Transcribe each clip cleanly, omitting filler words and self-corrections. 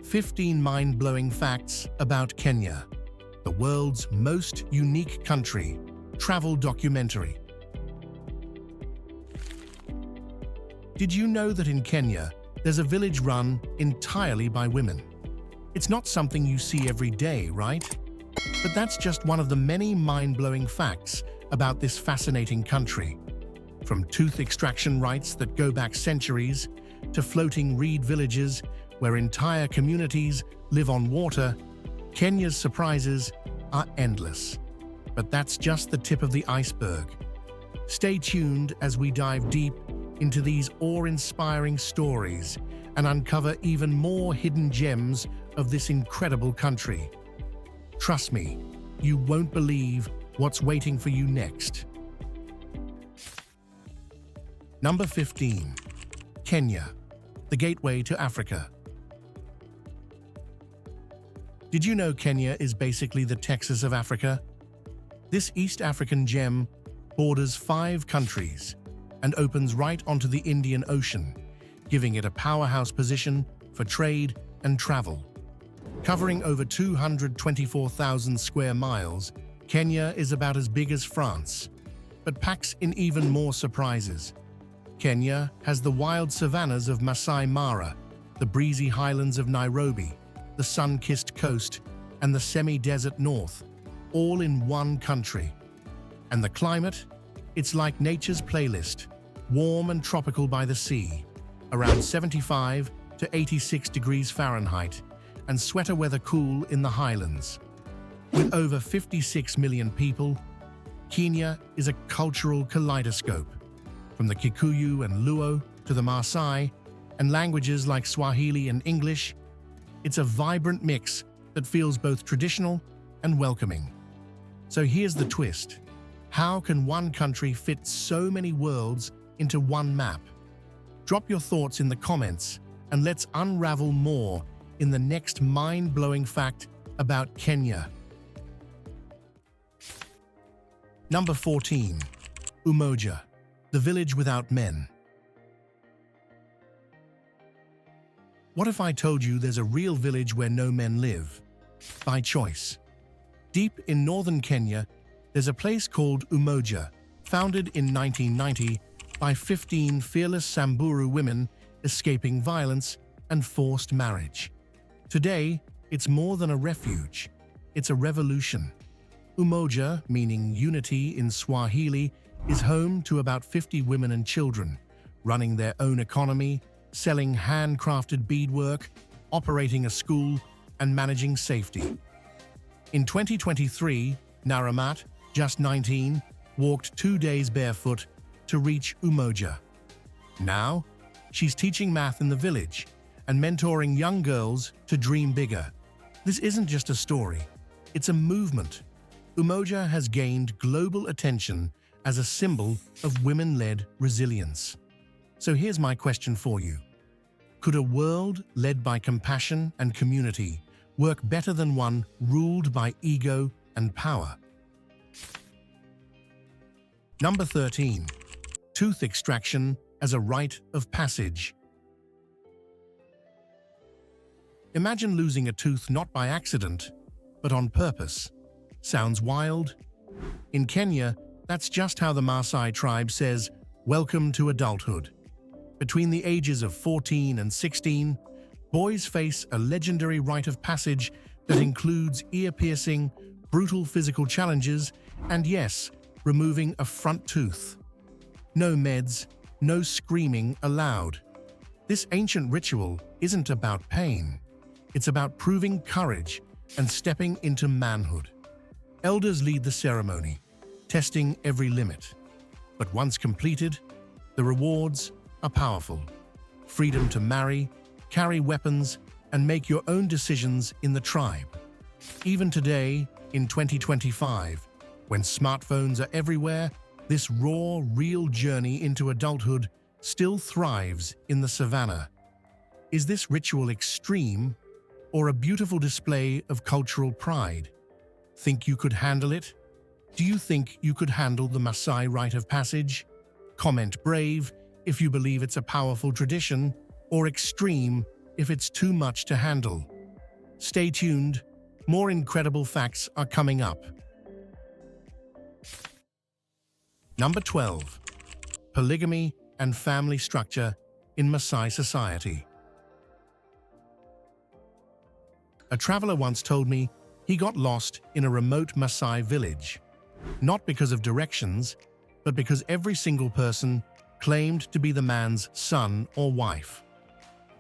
15 mind-blowing facts about Kenya, the world's most unique country. Travel documentary. Did you know that in Kenya, there's a village run entirely by women? It's not something you see every day, right? But that's just one of the many mind-blowing facts about this fascinating country. From tooth extraction rites that go back centuries, to floating reed villages where entire communities live on water, Kenya's surprises are endless. But that's just the tip of the iceberg. Stay tuned as we dive deep into these awe-inspiring stories and uncover even more hidden gems of this incredible country. Trust me, you won't believe what's waiting for you next. Number 15. Kenya, the gateway to Africa. Did you know Kenya is basically the Texas of Africa? This East African gem borders 5 countries and opens right onto the Indian Ocean, giving it a powerhouse position for trade and travel. Covering over 224,000 square miles, Kenya is about as big as France, but packs in even more surprises. Kenya has the wild savannas of Maasai Mara, the breezy highlands of Nairobi, the sun-kissed coast, and the semi-desert north, all in one country. And the climate? It's like nature's playlist, warm and tropical by the sea, around 75 to 86 degrees Fahrenheit, and sweater weather cool in the highlands. With over 56 million people, Kenya is a cultural kaleidoscope. From the Kikuyu and Luo to the Maasai, and languages like Swahili and English, it's a vibrant mix that feels both traditional and welcoming. So here's the twist. How can one country fit so many worlds into one map? Drop your thoughts in the comments and let's unravel more in the next mind-blowing fact about Kenya. Number 14. Umoja, the village without men. What if I told you there's a real village where no men live? By choice. Deep in northern Kenya, there's a place called Umoja, founded in 1990 by 15 fearless Samburu women escaping violence and forced marriage. Today, it's more than a refuge. It's a revolution. Umoja, meaning unity in Swahili, is home to about 50 women and children, running their own economy, selling handcrafted beadwork, operating a school, and managing safety. In 2023, Naramat, just 19, walked 2 days barefoot to reach Umoja. Now, she's teaching math in the village and mentoring young girls to dream bigger. This isn't just a story, it's a movement. Umoja has gained global attention as a symbol of women-led resilience. So here's my question for you. Could a world led by compassion and community work better than one ruled by ego and power? Number 13. Tooth extraction as a rite of passage. Imagine losing a tooth not by accident, but on purpose. Sounds wild? In Kenya, that's just how the Maasai tribe says, "Welcome to adulthood." Between the ages of 14 and 16, boys face a legendary rite of passage that includes ear-piercing, brutal physical challenges, and yes, removing a front tooth. No meds, no screaming allowed. This ancient ritual isn't about pain. It's about proving courage and stepping into manhood. Elders lead the ceremony, testing every limit. But once completed, the rewards are powerful. Freedom to marry, carry weapons, and make your own decisions in the tribe. Even today, in 2025, when smartphones are everywhere, this raw, real journey into adulthood still thrives in the savannah. Is this ritual extreme or a beautiful display of cultural pride? Think you could handle it? Do you think you could handle the Maasai rite of passage? Comment brave if you believe it's a powerful tradition, or extreme if it's too much to handle. Stay tuned, more incredible facts are coming up. Number 12. Polygamy and family structure in Maasai society. A traveler once told me he got lost in a remote Maasai village, not because of directions, but because every single person claimed to be the man's son or wife.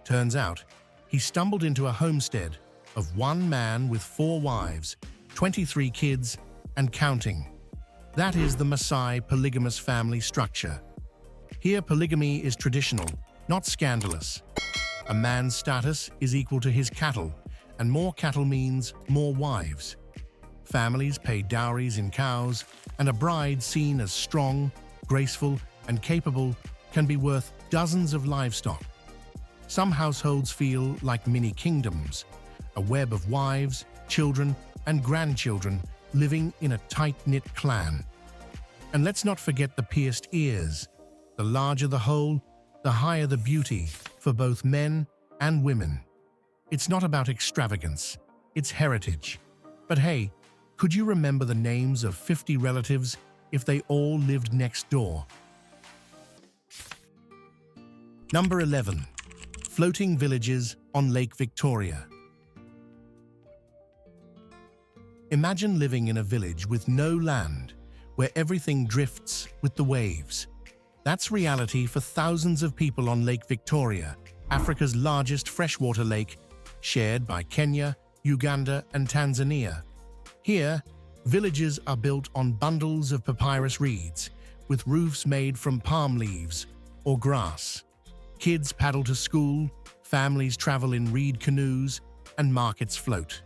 Turns out, he stumbled into a homestead of one man with 4 wives, 23 kids, and counting. That is the Maasai polygamous family structure. Here, polygamy is traditional, not scandalous. A man's status is equal to his cattle, and more cattle means more wives. Families pay dowries in cows, and a bride seen as strong, graceful, and capable can be worth dozens of livestock. Some households feel like mini kingdoms, a web of wives, children, and grandchildren living in a tight-knit clan. And let's not forget the pierced ears. The larger the whole, the higher the beauty for both men and women. It's not about extravagance, it's heritage. But hey, could you remember the names of 50 relatives if they all lived next door? Number 11. Floating villages on Lake Victoria. Imagine living in a village with no land, where everything drifts with the waves. That's reality for thousands of people on Lake Victoria, Africa's largest freshwater lake, shared by Kenya, Uganda, and Tanzania. Here, villages are built on bundles of papyrus reeds, with roofs made from palm leaves or grass. Kids paddle to school, families travel in reed canoes, and markets float.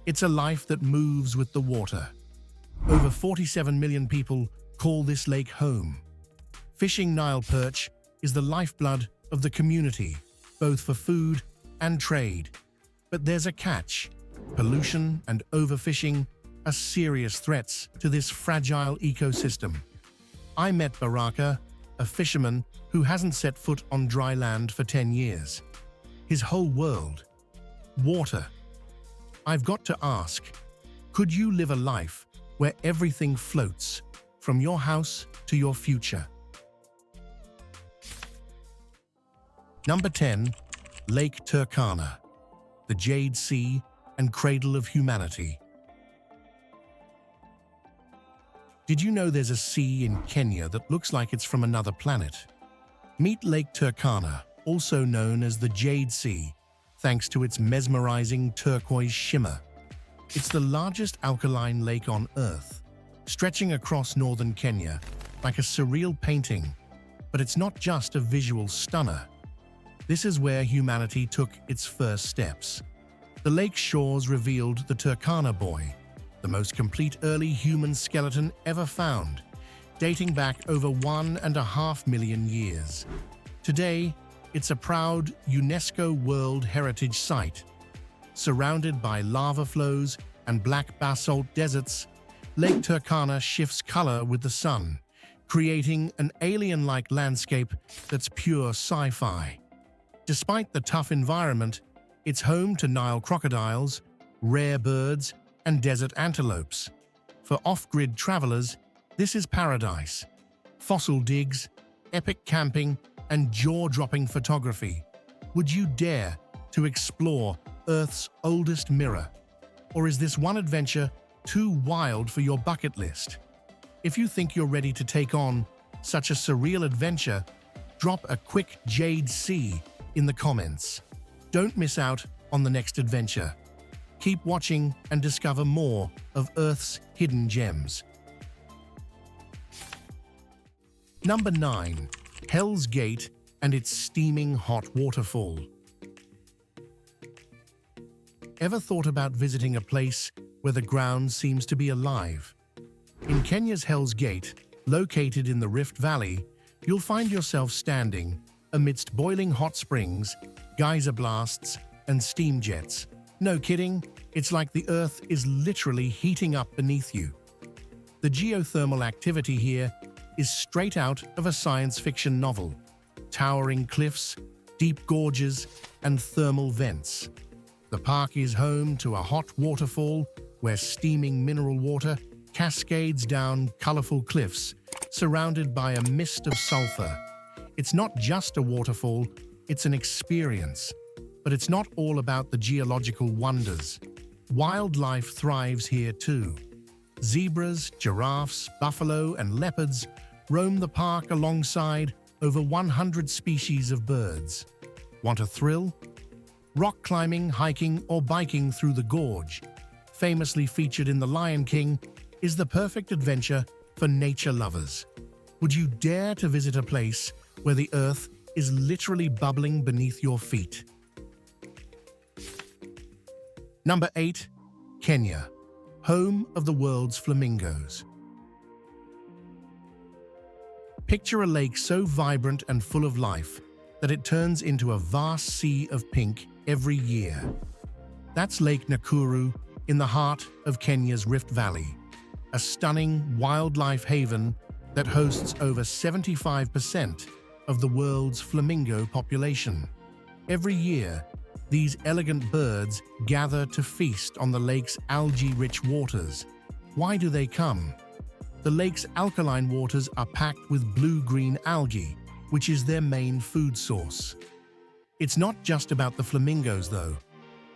It's a life that moves with the water. Over 47 million people call this lake home. Fishing Nile perch is the lifeblood of the community, both for food and trade. But there's a catch. Pollution and overfishing are serious threats to this fragile ecosystem. I met Baraka, a fisherman who hasn't set foot on dry land for 10 years. His whole world, water. I've got to ask, could you live a life where everything floats, from your house to your future? Number 10. Lake Turkana, the Jade Sea and Cradle of Humanity. Did you know there's a sea in Kenya that looks like it's from another planet? Meet Lake Turkana, also known as the Jade Sea, thanks to its mesmerizing turquoise shimmer. It's the largest alkaline lake on Earth, stretching across northern Kenya like a surreal painting. But it's not just a visual stunner. This is where humanity took its first steps. The lake's shores revealed the Turkana boy, the most complete early human skeleton ever found, dating back over 1.5 million years. Today, it's a proud UNESCO World Heritage Site. Surrounded by lava flows and black basalt deserts, Lake Turkana shifts color with the sun, creating an alien-like landscape that's pure sci-fi. Despite the tough environment, it's home to Nile crocodiles, rare birds, and desert antelopes. For off-grid travelers, this is paradise. Fossil digs, epic camping, and jaw-dropping photography. Would you dare to explore Earth's oldest mirror? Or is this one adventure too wild for your bucket list? If you think you're ready to take on such a surreal adventure, drop a quick Jade Sea in the comments. Don't miss out on the next adventure. Keep watching and discover more of Earth's hidden gems. Number 9. Hell's Gate and its steaming hot waterfall. Ever thought about visiting a place where the ground seems to be alive? In Kenya's Hell's Gate, located in the Rift Valley, you'll find yourself standing amidst boiling hot springs, geyser blasts, and steam jets. No kidding, it's like the Earth is literally heating up beneath you. The geothermal activity here is straight out of a science fiction novel. Towering cliffs, deep gorges, and thermal vents. The park is home to a hot waterfall where steaming mineral water cascades down colorful cliffs surrounded by a mist of sulfur. It's not just a waterfall, it's an experience. But it's not all about the geological wonders. Wildlife thrives here too. Zebras, giraffes, buffalo, and leopards roam the park alongside over 100 species of birds. Want a thrill? Rock climbing, hiking, or biking through the gorge, famously featured in The Lion King, is the perfect adventure for nature lovers. Would you dare to visit a place where the earth is literally bubbling beneath your feet? Number 8. Kenya, home of the world's flamingos. Picture a lake so vibrant and full of life that it turns into a vast sea of pink every year. That's Lake Nakuru in the heart of Kenya's Rift Valley, a stunning wildlife haven that hosts over 75% of the world's flamingo population. Every year, these elegant birds gather to feast on the lake's algae-rich waters. Why do they come? The lake's alkaline waters are packed with blue-green algae, which is their main food source. It's not just about the flamingos, though.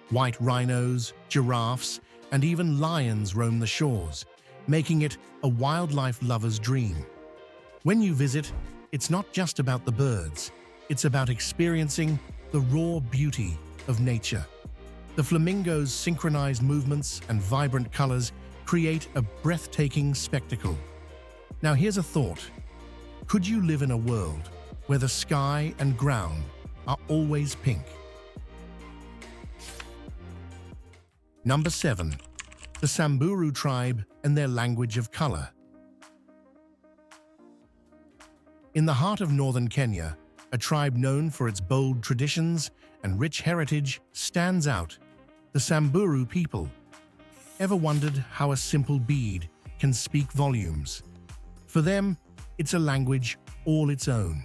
White rhinos, giraffes, and even lions roam the shores, making it a wildlife lover's dream. When you visit, it's not just about the birds, it's about experiencing the raw beauty of nature. The flamingos' synchronized movements and vibrant colors create a breathtaking spectacle. Now here's a thought. Could you live in a world where the sky and ground are always pink? Number 7. The Samburu tribe and their language of color. In the heart of northern Kenya, a tribe known for its bold traditions and rich heritage stands out: the Samburu people. Ever wondered how a simple bead can speak volumes? For them, it's a language all its own.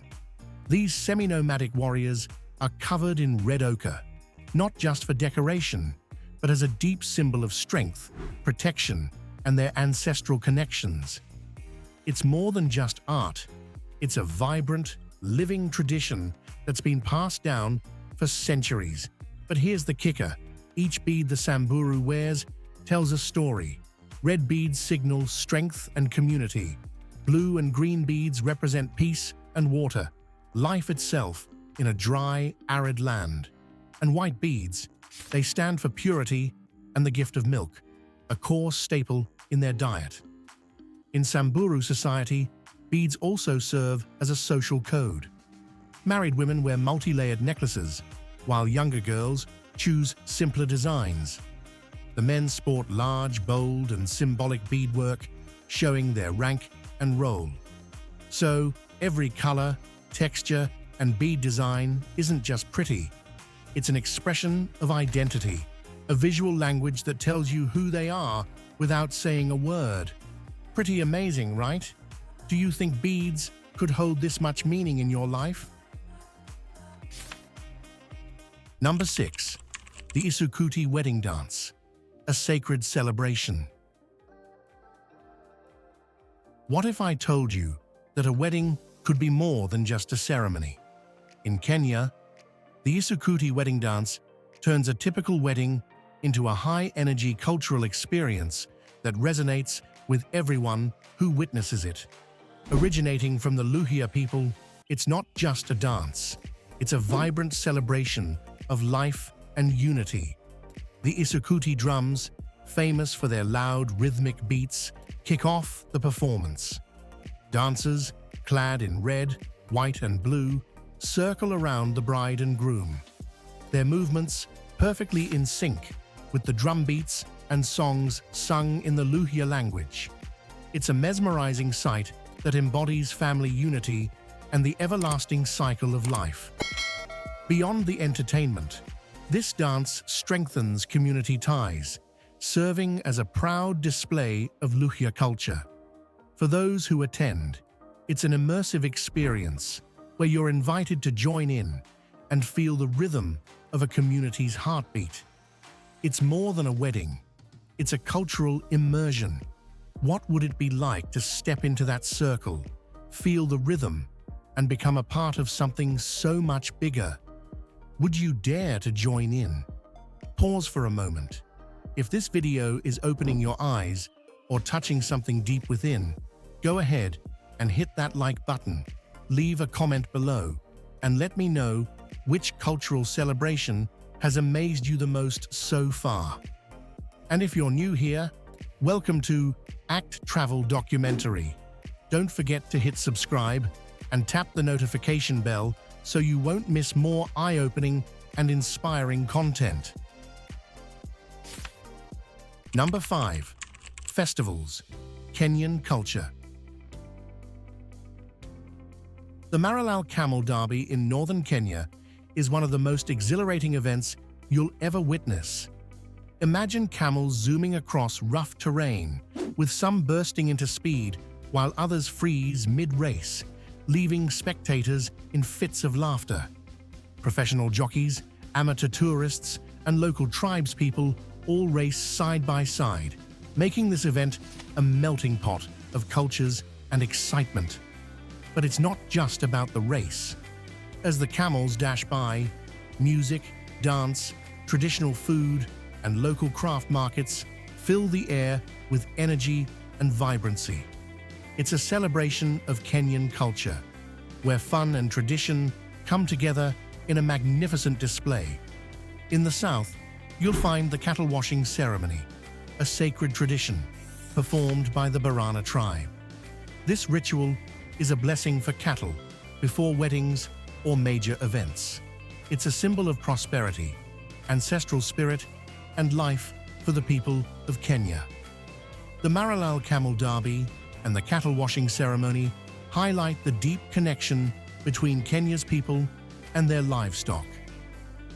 These semi-nomadic warriors are covered in red ochre, not just for decoration, but as a deep symbol of strength, protection, and their ancestral connections. It's more than just art. It's a vibrant, living tradition that's been passed down for centuries. But here's the kicker. Each bead the Samburu wears tells a story. Red beads signal strength and community. Blue and green beads represent peace and water, life itself in a dry, arid land. And white beads, they stand for purity and the gift of milk, a core staple in their diet. In Samburu society, beads also serve as a social code. Married women wear multi-layered necklaces, while younger girls choose simpler designs. The men sport large, bold, and symbolic beadwork, showing their rank and role. So, every color, texture, and bead design isn't just pretty. It's an expression of identity, a visual language that tells you who they are without saying a word. Pretty amazing, right? Do you think beads could hold this much meaning in your life? Number 6. The Isukuti wedding dance, a sacred celebration. What if I told you that a wedding could be more than just a ceremony? In Kenya, the Isukuti wedding dance turns a typical wedding into a high-energy cultural experience that resonates with everyone who witnesses it. Originating from the Luhya people, it's not just a dance. It's a vibrant celebration of life and unity. The Isukuti drums, famous for their loud rhythmic beats, kick off the performance. Dancers, clad in red, white, and blue, circle around the bride and groom. Their movements perfectly in sync with the drum beats and songs sung in the Luhya language. It's a mesmerizing sight that embodies family unity and the everlasting cycle of life. Beyond the entertainment, this dance strengthens community ties, serving as a proud display of Luhya culture. For those who attend, it's an immersive experience where you're invited to join in and feel the rhythm of a community's heartbeat. It's more than a wedding. It's a cultural immersion. What would it be like to step into that circle, feel the rhythm, and become a part of something so much bigger? Would you dare to join in? Pause for a moment. If this video is opening your eyes or touching something deep within, go ahead and hit that like button, leave a comment below, and let me know which cultural celebration has amazed you the most so far. And if you're new here, welcome to Travel Documentary. Don't forget to hit subscribe and tap the notification bell so you won't miss more eye-opening and inspiring content. Number 5. Festivals, Kenyan culture. The Maralal Camel Derby in northern Kenya is one of the most exhilarating events you'll ever witness. Imagine camels zooming across rough terrain, with some bursting into speed while others freeze mid-race, leaving spectators in fits of laughter. Professional jockeys, amateur tourists, and local tribespeople all race side by side, making this event a melting pot of cultures and excitement. But it's not just about the race. As the camels dash by, music, dance, traditional food, and local craft markets fill the air with energy and vibrancy. It's a celebration of Kenyan culture, where fun and tradition come together in a magnificent display. In the south, you'll find the cattle washing ceremony, a sacred tradition performed by the Borana tribe. This ritual is a blessing for cattle before weddings or major events. It's a symbol of prosperity, ancestral spirit, and life for the people of Kenya. The Maralal Camel Derby and the cattle washing ceremony highlight the deep connection between Kenya's people and their livestock.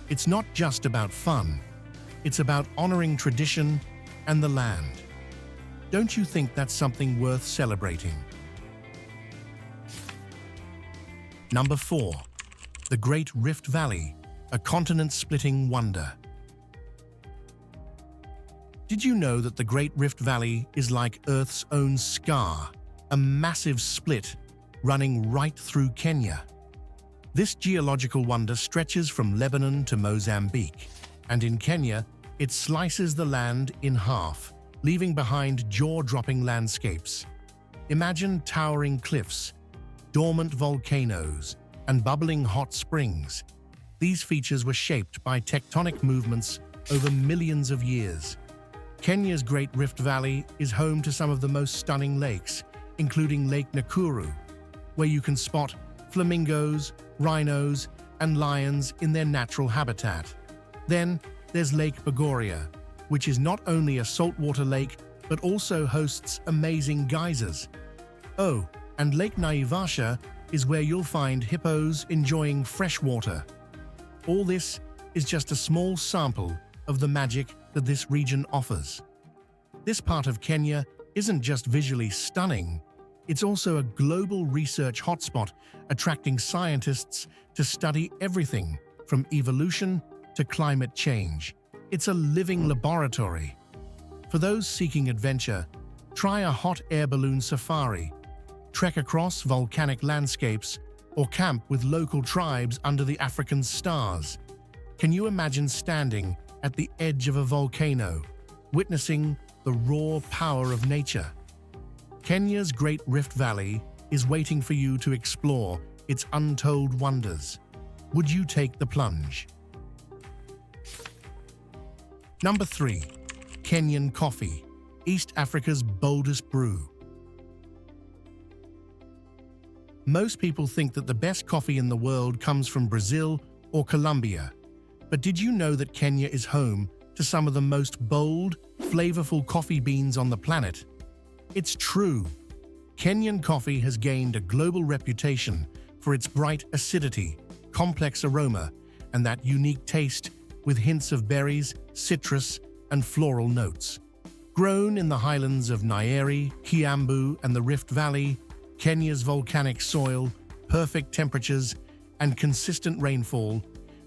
It's not just about fun, it's about honoring tradition and the land. Don't you think that's something worth celebrating? Number 4. The Great Rift Valley, a continent-splitting wonder. Did you know that the Great Rift Valley is like Earth's own scar, a massive split running right through Kenya? This geological wonder stretches from Lebanon to Mozambique, and in Kenya, it slices the land in half, leaving behind jaw-dropping landscapes. Imagine towering cliffs, dormant volcanoes, and bubbling hot springs. These features were shaped by tectonic movements over millions of years. Kenya's Great Rift Valley is home to some of the most stunning lakes, including Lake Nakuru, where you can spot flamingos, rhinos, and lions in their natural habitat. Then there's Lake Bogoria, which is not only a saltwater lake, but also hosts amazing geysers. Oh, and Lake Naivasha is where you'll find hippos enjoying fresh water. All this is just a small sample of the magic that this region offers. This part of Kenya isn't just visually stunning, it's also a global research hotspot attracting scientists to study everything from evolution to climate change. It's a living laboratory. For those seeking adventure, try a hot air balloon safari, trek across volcanic landscapes, or camp with local tribes under the African stars. Can you imagine standing at the edge of a volcano, witnessing the raw power of nature? Kenya's Great Rift Valley is waiting for you to explore its untold wonders. Would you take the plunge? Number 3. Kenyan coffee, East Africa's boldest brew. Most people think that the best coffee in the world comes from Brazil or Colombia. But did you know that Kenya is home to some of the most bold, flavorful coffee beans on the planet? It's true. Kenyan coffee has gained a global reputation for its bright acidity, complex aroma, and that unique taste with hints of berries, citrus, and floral notes. Grown in the highlands of Nyeri, Kiambu, and the Rift Valley, Kenya's volcanic soil, perfect temperatures, and consistent rainfall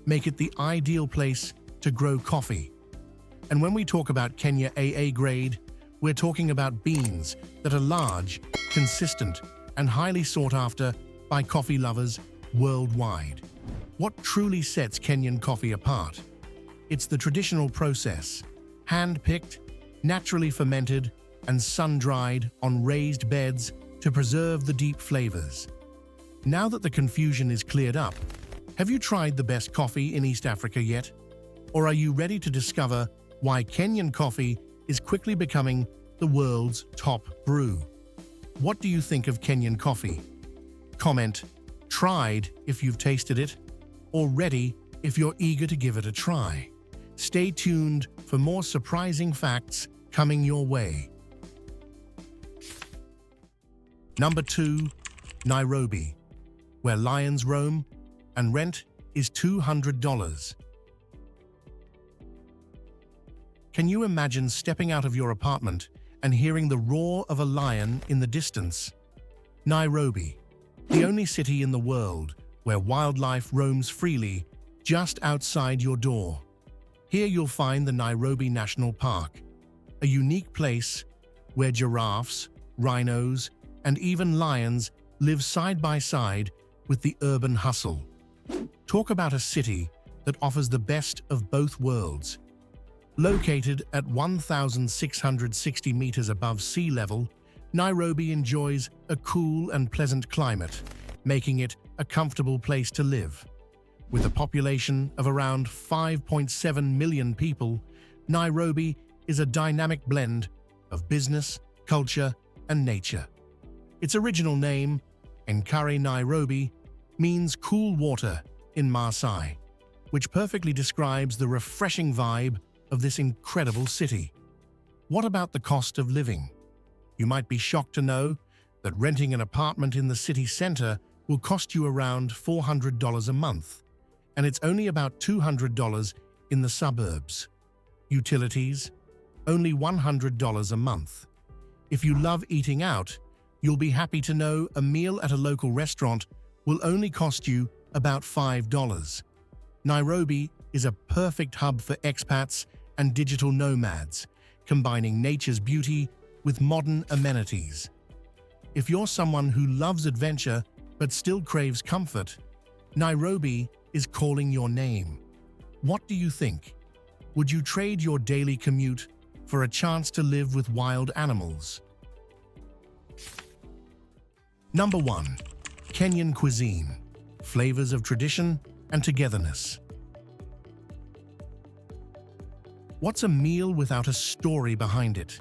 make it the ideal place to grow coffee. And when we talk about Kenya AA grade, we're talking about beans that are large, consistent, and highly sought after by coffee lovers worldwide. What truly sets Kenyan coffee apart? It's the traditional process, hand-picked, naturally fermented, and sun-dried on raised beds to preserve the deep flavors. Now that the confusion is cleared up, have you tried the best coffee in East Africa yet? Or are you ready to discover why Kenyan coffee is quickly becoming the world's top brew? What do you think of Kenyan coffee? Comment, tried if you've tasted it, or ready if you're eager to give it a try. Stay tuned for more surprising facts coming your way. Number 2, Nairobi, where lions roam and rent is $200. Can you imagine stepping out of your apartment and hearing the roar of a lion in the distance? Nairobi, the only city in the world where wildlife roams freely just outside your door. Here you'll find the Nairobi National Park, a unique place where giraffes, rhinos, and even lions live side by side with the urban hustle. Talk about a city that offers the best of both worlds. Located at 1,660 meters above sea level, Nairobi enjoys a cool and pleasant climate, making it a comfortable place to live. With a population of around 5.7 million people, Nairobi is a dynamic blend of business, culture, and nature. Its original name, Enkare Nairobi, means cool water in Maasai, which perfectly describes the refreshing vibe of this incredible city. What about the cost of living? You might be shocked to know that renting an apartment in the city center will cost you around $400 a month, and it's only about $200 in the suburbs. Utilities, only $100 a month. If you love eating out, you'll be happy to know a meal at a local restaurant will only cost you about $5. Nairobi is a perfect hub for expats and digital nomads, combining nature's beauty with modern amenities. If you're someone who loves adventure but still craves comfort, Nairobi is calling your name. What do you think? Would you trade your daily commute for a chance to live with wild animals? Number 1. Kenyan cuisine, flavors of tradition and togetherness. What's a meal without a story behind it?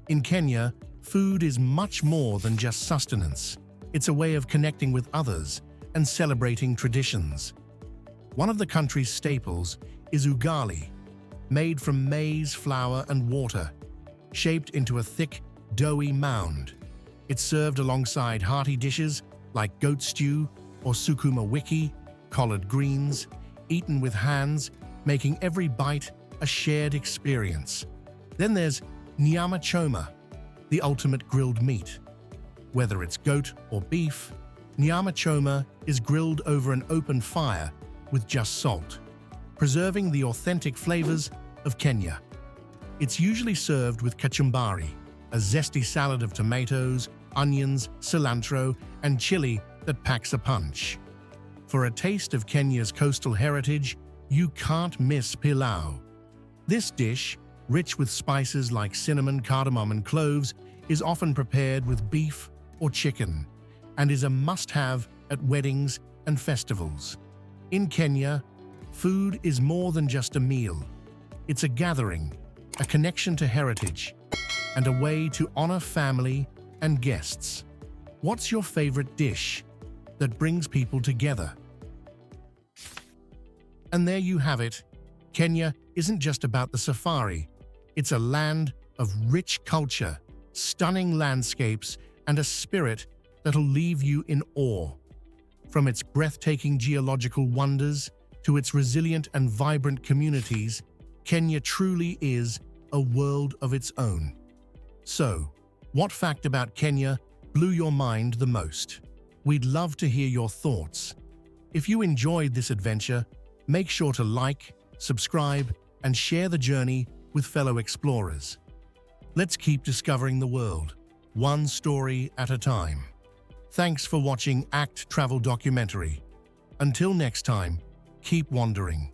In Kenya, food is much more than just sustenance. It's a way of connecting with others and celebrating traditions. One of the country's staples is ugali, made from maize, flour, and water, shaped into a thick, doughy mound. It's served alongside hearty dishes like goat stew or sukuma wiki, collard greens, eaten with hands, making every bite a shared experience. Then there's nyama choma, the ultimate grilled meat. Whether it's goat or beef, nyama choma is grilled over an open fire with just salt, preserving the authentic flavors of Kenya. It's usually served with kachumbari, a zesty salad of tomatoes, onions, cilantro, and chili that packs a punch. For a taste of Kenya's coastal heritage, you can't miss pilau. This dish, rich with spices like cinnamon, cardamom, and cloves, is often prepared with beef or chicken and is a must-have at weddings and festivals. In Kenya, food is more than just a meal. It's a gathering, a connection to heritage, and a way to honor family and guests. What's your favorite dish that brings people together? And there you have it. Kenya isn't just about the safari. It's a land of rich culture, stunning landscapes, and a spirit that'll leave you in awe. From its breathtaking geological wonders to its resilient and vibrant communities, Kenya truly is a world of its own. So, what fact about Kenya blew your mind the most? We'd love to hear your thoughts. If you enjoyed this adventure, make sure to like, subscribe, and share the journey with fellow explorers. Let's keep discovering the world, one story at a time. Thanks for watching Travel Documentary. Until next time, keep wandering.